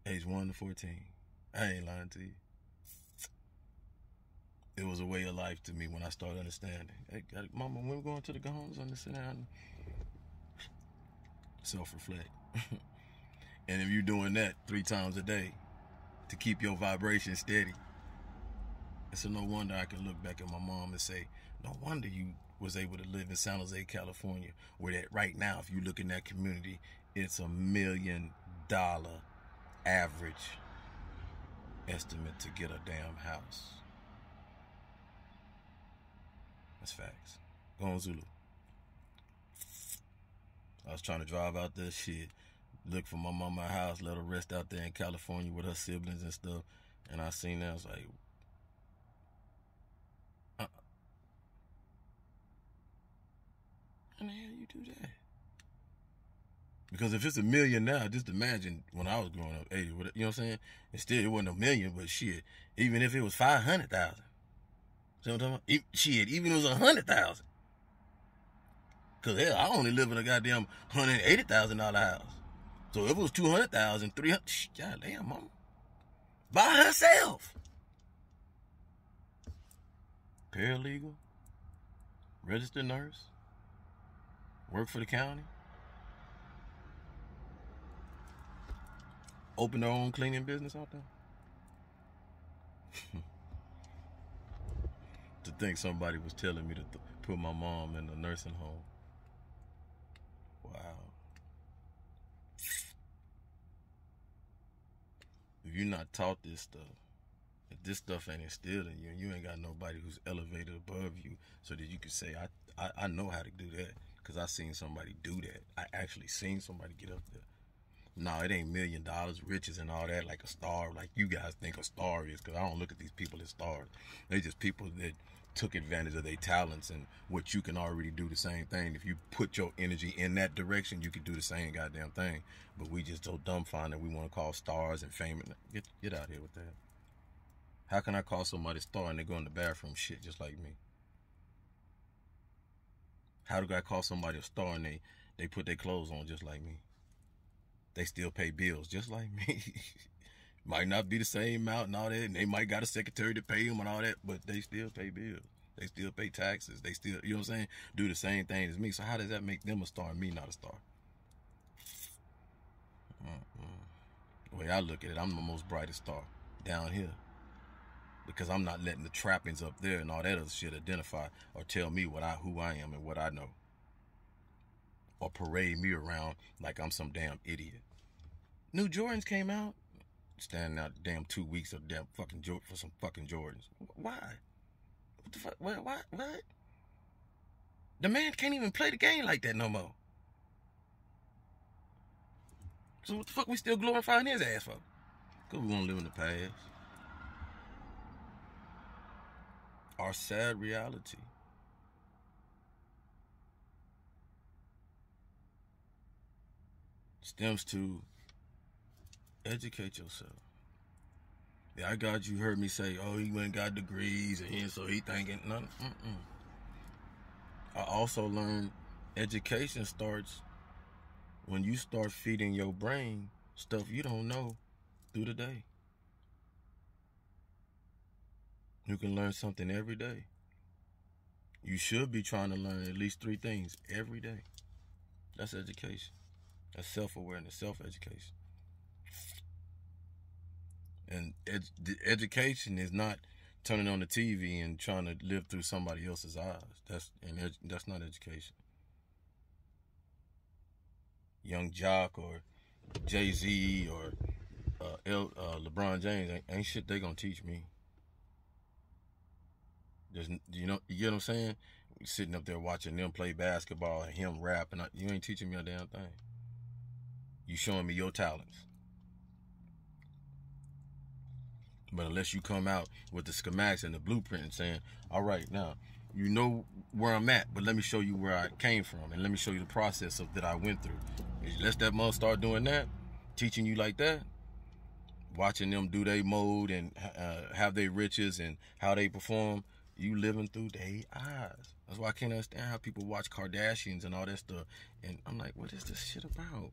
Age 1 to 14. I ain't lying to you. It was a way of life to me when I started understanding. Hey, Mama, when we're going to the Gohan zone to sit down and self-reflect. And if you're doing that 3 times a day to keep your vibration steady, it's no wonder I can look back at my mom and say, no wonder you was able to live in San Jose, California, where that right now, if you look in that community, it's $1 million average estimate to get a damn house. That's facts. Go on, Zulu. I was trying to drive out there, shit, look for my mama a house, let her rest out there in California with her siblings and stuff. And I seen that, I was like, how the hell you do that? Because if it's $1 million now, just imagine when I was growing up, 80, you know what I'm saying? And still, it wasn't $1 million, but shit, even if it was 500,000, see what I'm talking about? Shit, even if it was 100,000. Because hell, I only live in a goddamn $180,000 house. So if it was 200,000, 300, goddamn, mama, by herself. Paralegal, registered nurse, work for the county, open their own cleaning business out there. To think somebody was telling me to put my mom in a nursing home. Wow. If you're not taught this stuff, if this stuff ain't instilled in you, and you ain't got nobody who's elevated above you so that you can say, I know how to do that because I seen somebody do that. I actually seen somebody get up there. No, it ain't $1 million, riches and all that like a star, like you guys think a star is, because I don't look at these people as stars. They're just people that took advantage of their talents and what you can already do the same thing. If you put your energy in that direction, you can do the same goddamn thing. But we just so dumbfounded we want to call stars and fame. Get out of here with that. How can I call somebody a star and they go in the bathroom shit just like me? How do I call somebody a star and they put their clothes on just like me? They still pay bills just like me. Might not be the same amount and all that, and they might got a secretary to pay them and all that, but they still pay bills. They still pay taxes. They still, you know what I'm saying, do the same thing as me. So how does that make them a star and me not a star? The way I look at it, I'm the most brightest star down here. Because I'm not letting the trappings up there and all that other shit identify or tell me who I am and what I know. Or parade me around like I'm some damn idiot. New Jordans came out. Standing out damn 2 weeks of damn fucking for some fucking Jordans. Why? What the fuck? What? The man can't even play the game like that no more. So what the fuck we still glorifying his ass for? Because we want to live in the past. Our sad reality. Stems to educate yourself. Yeah, I got you heard me say, oh, he went and got degrees and so he thinking nothing. I also learned education starts when you start feeding your brain stuff you don't know through the day. You can learn something every day. You should be trying to learn at least 3 things every day. That's education. That's self-awareness, self-education. And education is not turning on the TV and trying to live through somebody else's eyes. That's not education. Young Jock or Jay-Z or LeBron James ain't shit they gonna teach me. You get what I'm saying? We sitting up there watching them play basketball and him rap, and you ain't teaching me a damn thing. You showing me your talents. But unless you come out with the schematics and the blueprint and saying, all right, now, you know where I'm at, but let me show you where I came from, and let me show you the process that I went through. Let's that mother start doing that, teaching you like that, watching them do their mode and have their riches and how they perform, you living through their eyes. That's why I can't understand how people watch Kardashians and all that stuff. And I'm like, what is this shit about?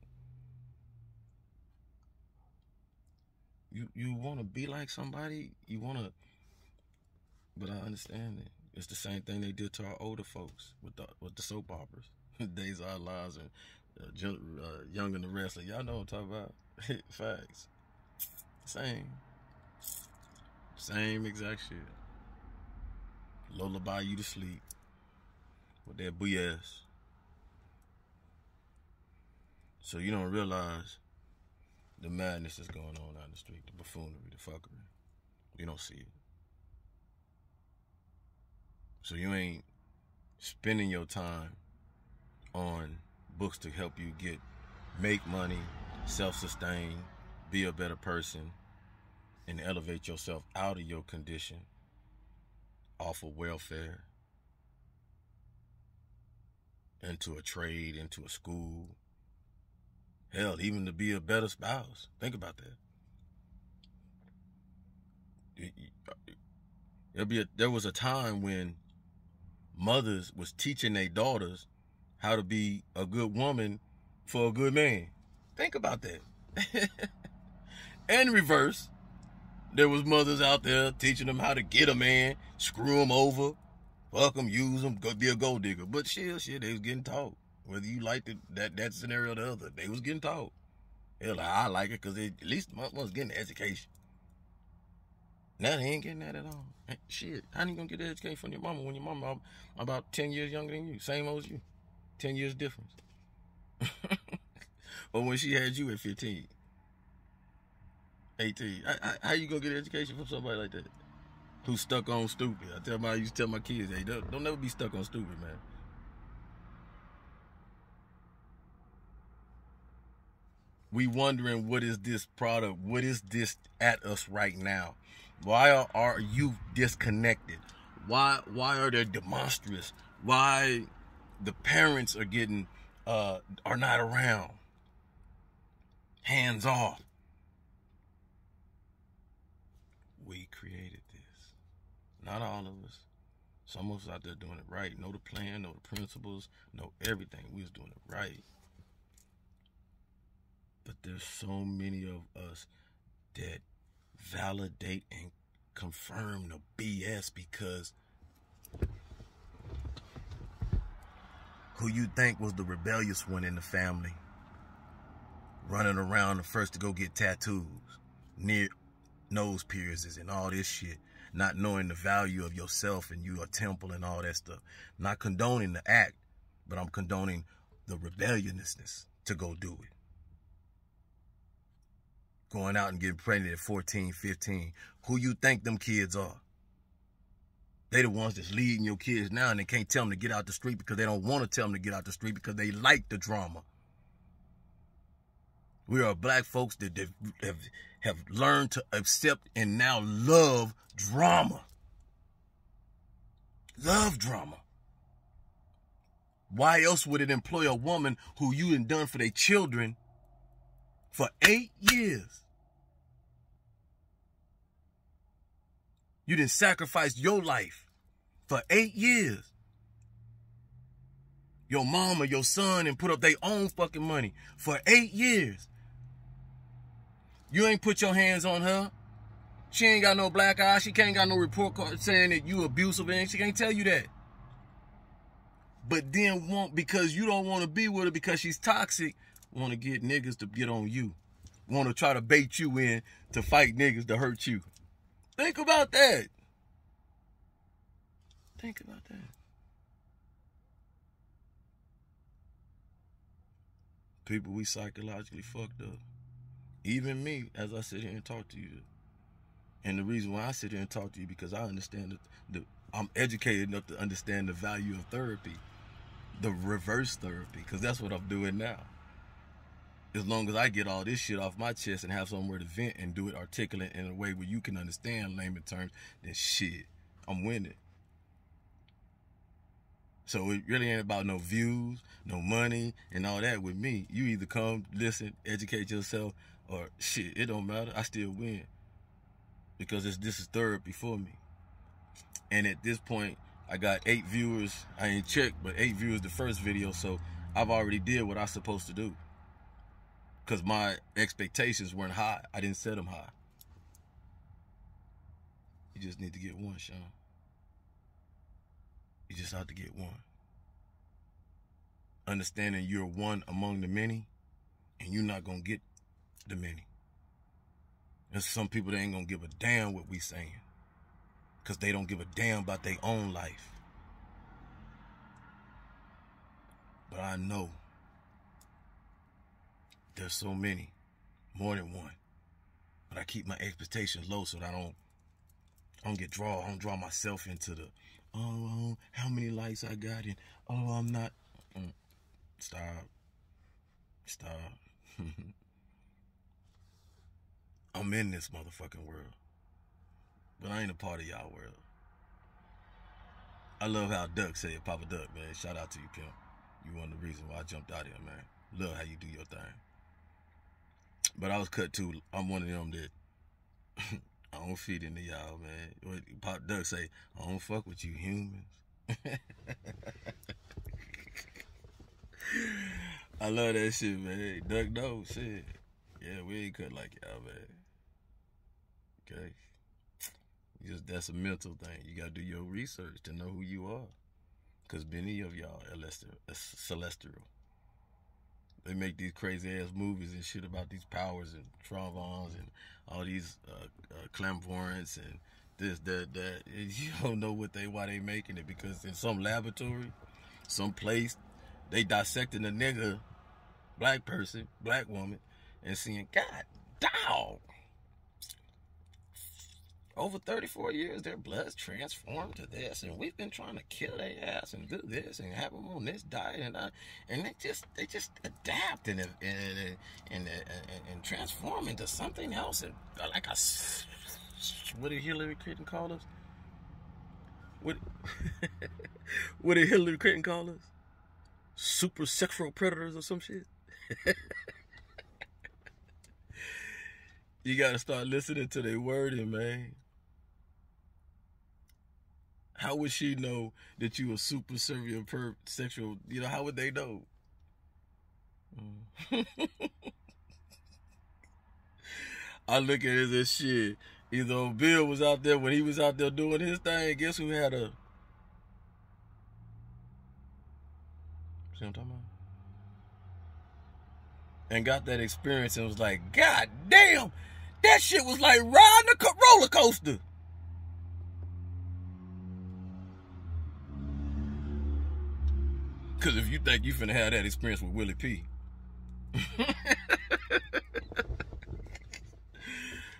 You want to be like somebody, you want to, but I understand it. It's the same thing they did to our older folks with the soap operas, Days of Our Lives and Young and the Restless. Y'all know what I'm talking about. Facts. Same exact shit. Lullaby you to sleep with that BS. So you don't realize the madness that's going on out in the street, the buffoonery, the fuckery. You don't see it. So you ain't spending your time on books to help you make money, self-sustain, be a better person, and elevate yourself out of your condition, off of welfare, into a trade, into a school, Hell, even to be a better spouse. Think about that. There was a time when mothers was teaching their daughters how to be a good woman for a good man. Think about that. And reverse, there was mothers out there teaching them how to get a man, screw him over, fuck him, use him, go be a gold digger. But shit, they was getting taught. Whether you liked it, that scenario or the other, they was getting taught. Hell, I like it because at least was getting the education. Now they ain't getting that at all. Shit, how you gonna get the education from your mama when your mama about 10 years younger than you? Same old as you. 10 years difference. But when she had you at 15, 18, how you gonna get an education from somebody like that? Who's stuck on stupid? I used to tell my kids, hey, don't never be stuck on stupid, man. We wondering, what is this product? What is this at us right now? Why are you disconnected? Why are they demonstrous? Why the parents are getting are not around? Hands off. We created this. Not all of us. Some of us out there doing it right. Know the plan, know the principles, know everything. We was doing it right. But there's so many of us that validate and confirm the BS because who you think was the rebellious one in the family, running around the first to go get tattoos, near nose piercings and all this shit, not knowing the value of yourself and you a temple and all that stuff. Not condoning the act, but I'm condoning the rebelliousness to go do it. Going out and getting pregnant at 14, 15. Who you think them kids are? They the ones that's leading your kids now, and they can't tell them to get out the street because they don't want to tell them to get out the street because they like the drama. We are black folks that have learned to accept and now love drama. Love drama. Why else would it employ a woman who you done done for their children for 8 years? You didn't sacrifice your life for 8 years. Your mom or your son and put up their own fucking money for 8 years. You ain't put your hands on her. She ain't got no black eye. She can't got no report card saying that you abusive, and she can't tell you that. But then because you don't want to be with her because she's toxic, want to get niggas to get on you. Want to try to bait you in to fight niggas to hurt you. Think about that. Think about that. People, we psychologically fucked up. Even me, as I sit here and talk to you. And the reason why I sit here and talk to you, because I understand I'm educated enough to understand the value of therapy. The reverse therapy, because that's what I'm doing now. As long as I get all this shit off my chest and have somewhere to vent and do it articulate in a way where you can understand layman terms, then shit, I'm winning. So it really ain't about no views, no money, and all that with me. You either come, listen, educate yourself, or shit, it don't matter. I still win. Because this is therapy for me. And at this point, I got 8 viewers. I ain't checked, but 8 viewers the first video, so I've already did what I'm supposed to do. Because my expectations weren't high. I didn't set them high. You just need to get one, Sean. You just have to get one. Understanding you're one among the many, and you're not going to get the many. There's some people that ain't going to give a damn what we saying. Because they don't give a damn about their own life. But I know there's so many, more than one. But I keep my expectations low so that I don't draw myself into the, oh, how many likes I got, and oh, I'm not. Stop. I'm in this motherfucking world, but I ain't a part of y'all world. I love how Duck said, Papa Duck, man. Shout out to you, pimp. You one of the reasons why I jumped out here, man. Love how you do your thing. But I was cut too. I'm one of them that I don't feed into y'all, man. What Pop Duck say, I don't fuck with you humans. I love that shit, man. Duck knows shit. Yeah, we ain't cut like y'all, man. Okay? Just that's a mental thing. You gotta do your research to know who you are. Cause many of y'all are celestial. They make these crazy ass movies and shit about these powers and trombones and all these clairvoyants and this, that. And you don't know why they making it, because in some laboratory, some place, they dissecting a nigga, black person, black woman, and seeing, God, dog. Over 34 years, their blood's transformed to this, and we've been trying to kill their ass and do this and have them on this diet, and they just adapt and transform into something else, and like a, what did Hillary Clinton call us? What did Hillary Clinton call us? Super sexual predators or some shit. You gotta start listening to their wording, man. How would she know that you a super serial sexual? You know, how would they know? I look at it as shit. Either Bill was out there when he was out there doing his thing. Guess who had a? See what I'm talking about? And got that experience and was like, God damn, that shit was like riding a roller coaster. Because if you think you finna have that experience with Willie P.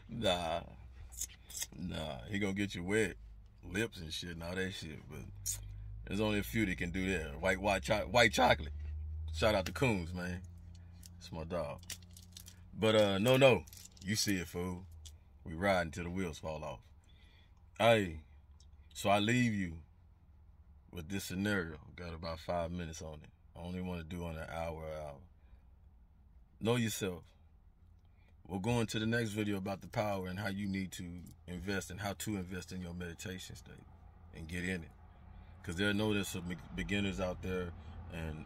Nah, he gonna get you wet, lips and shit and all that shit. But there's only a few that can do that. White chocolate. Shout out to Coons, man. It's my dog. But no, you see it, fool. We riding till the wheels fall off. Hey, so I leave you with this scenario. Got about 5 minutes on it. I only want to do on an hour. Know yourself. We'll go into the next video about the power and how you need to invest and how to invest in your meditation state and get in it. Because there's some beginners out there and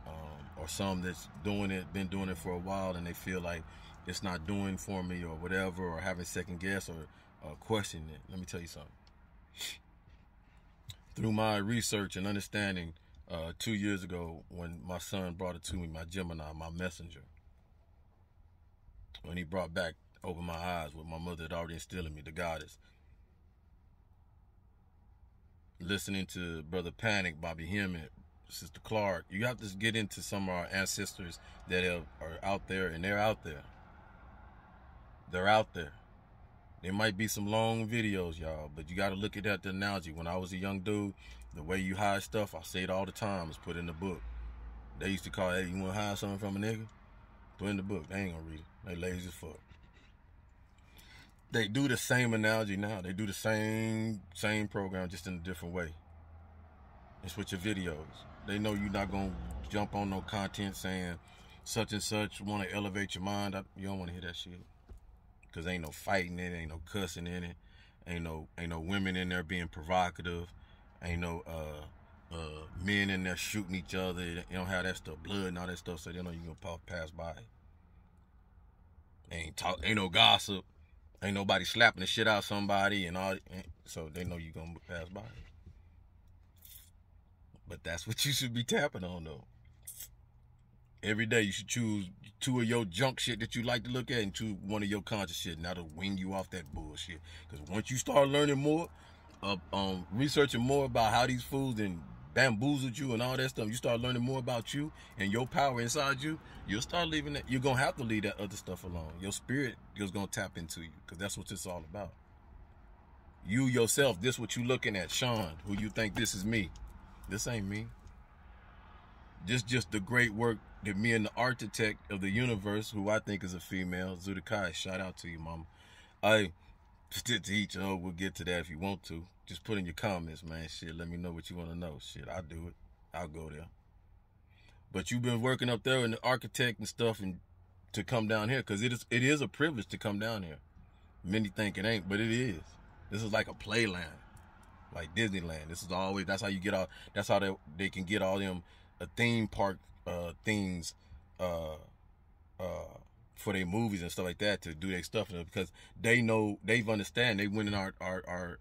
or some that's been doing it for a while, and they feel like it's not doing for me or whatever, or having second guess or questioning it. Let me tell you something. Through my research and understanding, 2 years ago when my son brought it to me, my Gemini, my messenger, when he brought back Open My Eyes, what my mother had already instilled in me, the goddess. Listening to Brother Panic, Bobby Hemmett, Sister Clark, you have to get into some of our ancestors that are out there, and they're out there. They're out there. There might be some long videos, y'all, but you got to look at that, the analogy. When I was a young dude, the way you hide stuff, I say it all the time, is put in the book. They used to call, hey, you want to hide something from a nigga? Put in the book. They ain't going to read it. They lazy as fuck. They do the same analogy now. They do the same program, just in a different way. It's with your videos. They know you're not going to jump on no content saying such and such, want to elevate your mind. You don't want to hear that shit. Because ain't no fighting in it, ain't no cussing in it, ain't no women in there being provocative, ain't no men in there shooting each other. You don't have that stuff, blood and all that stuff, so they know you gonna pass by. Ain't no gossip, ain't nobody slapping the shit out of somebody and all, so they know you gonna pass by. But that's what you should be tapping on, though. Every day you should choose 2 of your junk shit that you like to look at and choose 1 of your conscious shit, and that'll wing you off that bullshit. Because once you start learning more, researching more about how these foods and bamboozled you and all that stuff, you start learning more about you and your power inside you, you'll start leaving that. You're going to have to leave that other stuff alone. Your spirit is going to tap into you, because that's what it's all about. You yourself, this what you looking at, Sean, who you think this is me. This ain't me. This just the great work that me and the architect of the universe, who I think is a female, Zudakai, shout out to you, mama. To each other, we'll get to that if you want to. Just put in your comments, man. Shit, let me know what you want to know. Shit, I'll do it. I'll go there. But you've been working up there in the architect and stuff and to come down here, because it is a privilege to come down here. Many think it ain't, but it is. This is like a playland, like Disneyland. This is always, that's how you get all, that's how they can get all them theme park things for their movies and stuff like that, to do their stuff, because they know, they've understand, they went in our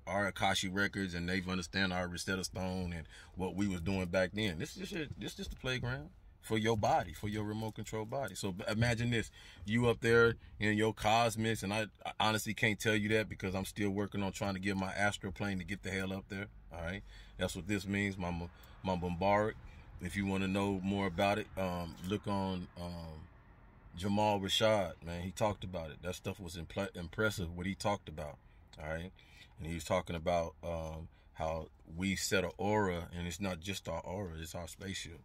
Akashi records, and they've understand our Rosetta Stone and what we was doing back then. This is just the playground for your body, for your remote control body. So imagine this, you up there in your cosmics, and I honestly can't tell you that, because I'm still working on trying to get my astral plane to get the hell up there. All right, that's what this means, my Bombaric. If you want to know more about it, look on Jamal Rashad, man. He talked about it. That stuff was impressive, what he talked about. All right, and he was talking about how we set an aura, and it's not just our aura, it's our spaceship,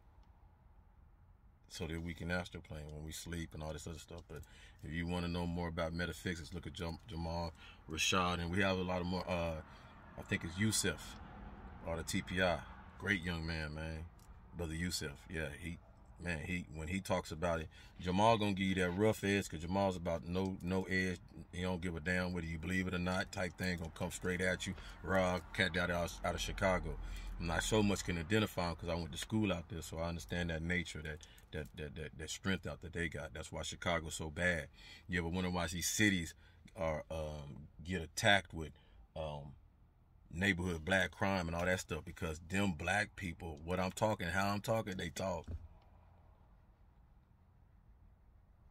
so that we can astral plane when we sleep and all this other stuff. But if you want to know more about metaphysics, look at Jamal Rashad. And we have a lot of more, I think it's Yusuf, or the TPI. Great young man, Brother Yusuf. Yeah, when he talks about it, Jamal gonna give you that rough edge, because Jamal's about no edge. He don't give a damn whether you believe it or not type thing. Gonna come straight at you. Raw cat out of Chicago. I'm not so much can identify him, because I went to school out there, so I understand that nature, that strength out that they got. That's why Chicago's so bad. You ever wonder why these cities are get attacked with neighborhood black crime and all that stuff? Because them black people, what I'm talking, how I'm talking, they talk.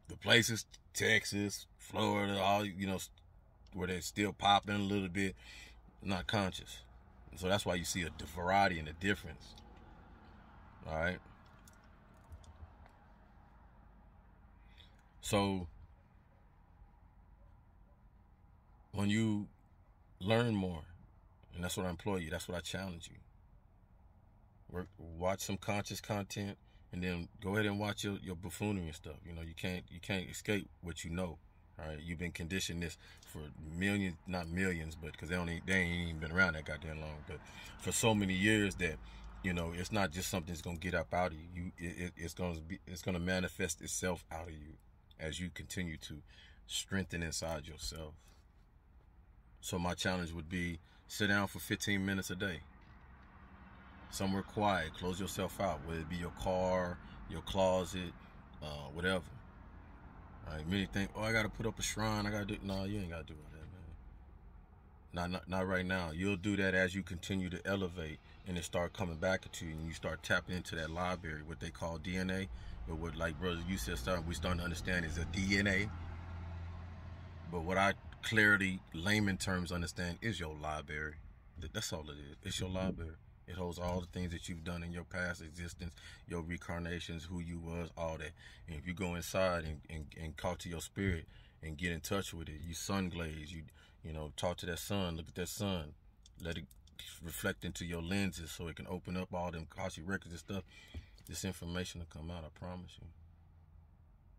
The places, Texas, Florida, all, where they're still popping a little bit, not conscious. So that's why you see a variety and a difference. All right. So when you learn more, and that's what I implore you, that's what I challenge you. Watch some conscious content, and then go ahead and watch your buffoonery and stuff. You can't escape what you know. All right, you've been conditioned this for millions, not millions, but because they ain't even been around that goddamn long, but for so many years that, it's not just something that's gonna get up out of you. It's gonna manifest itself out of you as you continue to strengthen inside yourself. So my challenge would be, sit down for 15 minutes a day, somewhere quiet, close yourself out, whether it be your car, your closet, whatever. All right, many think, I gotta put up a shrine, I gotta do. No, you ain't gotta do all that, man. Not right now. You'll do that as you continue to elevate, and it start coming back to you, and you start tapping into that library, what they call DNA, but what, like brother you said, we starting to understand is a DNA. But what I clearly, layman terms, understand is your library. That's all it is. It's your library. It holds all the things that you've done in your past existence, your reincarnations, who you was, all that. And if you go inside and talk to your spirit and get in touch with it, you sun glaze, you talk to that sun, look at that sun, let it reflect into your lenses so it can open up all them Akashic records and stuff. This information will come out, I promise you.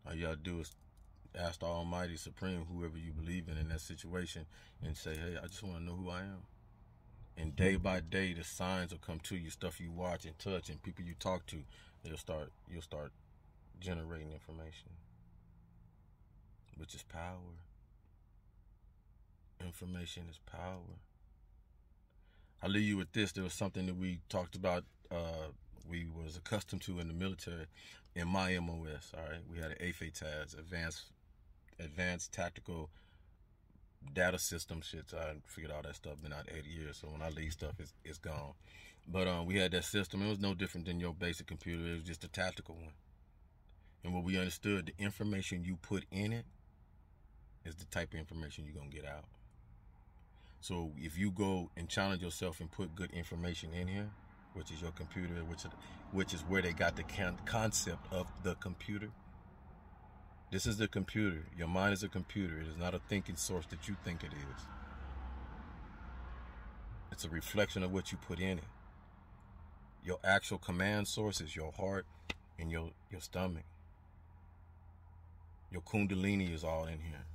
All you gotta do is ask the Almighty Supreme, whoever you believe in that situation, and say, hey, I just want to know who I am. And day by day, the signs will come to you, stuff you watch and touch, and people you talk to, you'll start generating information, which is power. Information is power. I'll leave you with this. There was something that we talked about, we was accustomed to in the military, in my MOS, all right? We had an AFATAS, Advanced Tactical Data System shit. I figured all that stuff, been out 8 years, so when I leave stuff, it's gone. But we had that system. It was no different than your basic computer. It was just a tactical one. And what we understood, the information you put in it is the type of information you're going to get out. So if you go and challenge yourself and put good information in here, which is your computer, which is where they got the concept of the computer. This is the computer. Your mind is a computer. It is not a thinking source that you think it is. It's a reflection of what you put in it. Your actual command source is your heart and your stomach. Your kundalini is all in here.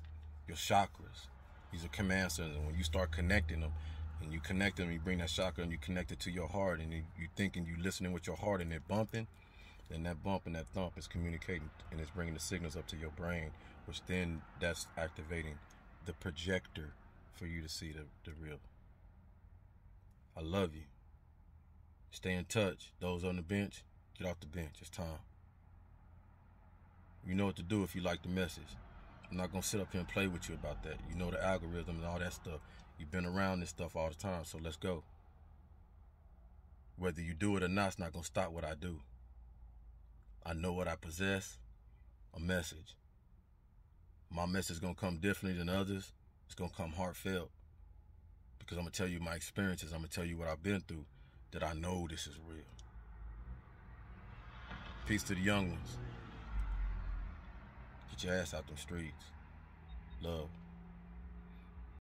Your chakras. These are command centers. And when you start connecting them, and you connect them, you bring that chakra and you connect it to your heart, and you thinking, you listening with your heart and they're bumping, Then that bump and that thump is communicating and it's bringing the signals up to your brain, which then that's activating the projector for you to see the real. I love you. Stay in touch. Those on the bench, get off the bench. It's time. You know what to do if you like the message. I'm not going to sit up here and play with you about that. You know the algorithm and all that stuff. You've been around this stuff all the time, so let's go. Whether you do it or not, it's not going to stop what I do. I know what I possess, a message. My message is going to come differently than others. It's going to come heartfelt. Because I'm going to tell you my experiences. I'm going to tell you what I've been through, that I know this is real. Peace to the young ones. Get your ass out them streets. Love.